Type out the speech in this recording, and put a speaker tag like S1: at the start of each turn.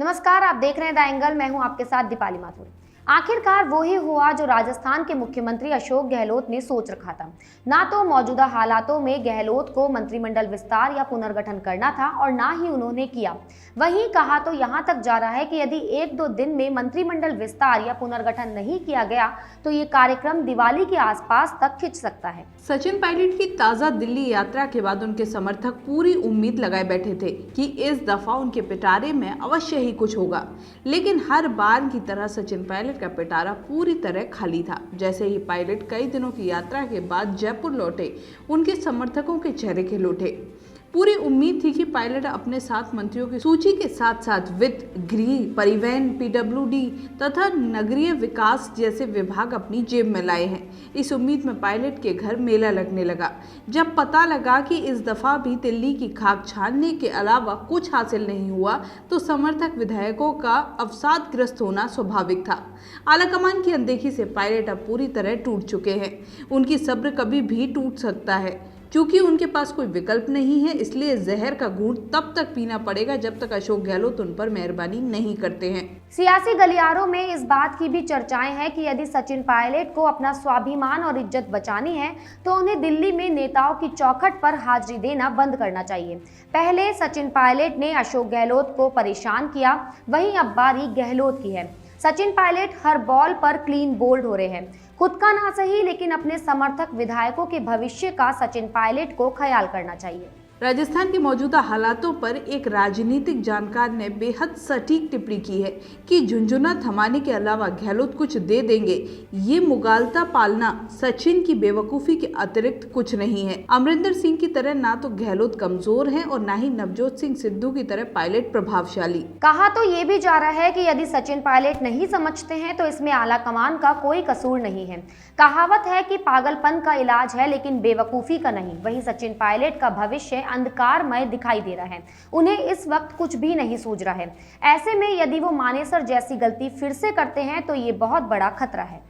S1: नमस्कार, आप देख रहे हैं द एंगल। मैं हूं आपके साथ दीपाली माथुर। आखिरकार वो ही हुआ जो राजस्थान के मुख्यमंत्री अशोक गहलोत ने सोच रखा था। ना तो मौजूदा हालातों में गहलोत को मंत्रिमंडल विस्तार या पुनर्गठन करना था और ना ही उन्होंने किया। वहीं कहा तो यहां तक जा रहा है कि यदि 1-2 दिन में मंत्रिमंडल विस्तार या पुनर्गठन नहीं किया गया तो ये कार्यक्रम दिवाली के आसपास तक खिंच सकता है।
S2: सचिन पायलट की ताज़ा दिल्ली यात्रा के बाद उनके समर्थक पूरी उम्मीद लगाए बैठे थे कि इस दफा उनके पिटारे में अवश्य ही कुछ होगा, लेकिन हर बार की तरह सचिन पायलट का पिटारा पूरी तरह खाली था। जैसे ही पायलट कई दिनों की यात्रा के बाद जयपुर लौटे, उनके समर्थकों के चेहरे खिल उठे। पूरी उम्मीद थी कि पायलट अपने साथ मंत्रियों की सूची के साथ साथ वित्त, गृह, परिवहन, पीडब्ल्यूडी तथा नगरीय विकास जैसे विभाग अपनी जेब में लाए हैं। इस उम्मीद में पायलट के घर मेला लगने लगा। जब पता लगा कि इस दफा भी दिल्ली की खाक छानने के अलावा कुछ हासिल नहीं हुआ तो समर्थक विधायकों का अवसादग्रस्त होना स्वाभाविक था। आलाकमान की अनदेखी से पायलट अब पूरी तरह टूट चुके हैं। उनकी सब्र कभी भी टूट सकता है। क्योंकि उनके पास कोई विकल्प नहीं है, इसलिए जहर का घूंट तब तक पीना पड़ेगा जब तक अशोक गहलोत उन पर मेहरबानी नहीं करते हैं।
S1: सियासी गलियारों में इस बात की भी चर्चाएं हैं कि यदि सचिन पायलट को अपना स्वाभिमान और इज्जत बचानी है तो उन्हें दिल्ली में नेताओं की चौखट पर हाजिरी देना बंद करना चाहिए। पहले सचिन पायलट ने अशोक गहलोत को परेशान किया, वहीं अब बारी गहलोत की है। सचिन पायलट हर बॉल पर क्लीन बोल्ड हो रहे हैं। खुद का ना सही, लेकिन अपने समर्थक विधायकों के भविष्य का सचिन पायलट को ख्याल करना चाहिए।
S2: राजस्थान के मौजूदा हालातों पर एक राजनीतिक जानकार ने बेहद सटीक टिप्पणी की है कि झुंझुना थमाने के अलावा गहलोत कुछ दे देंगे, ये मुगालता पालना सचिन की बेवकूफ़ी के अतिरिक्त कुछ नहीं है। अमरिंदर सिंह की तरह ना तो गहलोत कमजोर है और ना ही नवजोत सिंह सिद्धू की तरह पायलट प्रभावशाली।
S1: कहा तो ये भी जा रहा है कि यदि सचिन पायलट नहीं समझते हैं तो इसमें आलाकमान का कोई कसूर नहीं है। कहावत है कि पागलपन का इलाज है लेकिन बेवकूफ़ी का नहीं। वही सचिन पायलट का भविष्य अंधकारमय दिखाई दे रहा है। उन्हें इस वक्त कुछ भी नहीं सूझ रहा है। ऐसे में यदि वो मानेसर जैसी गलती फिर से करते हैं तो ये बहुत बड़ा खतरा है।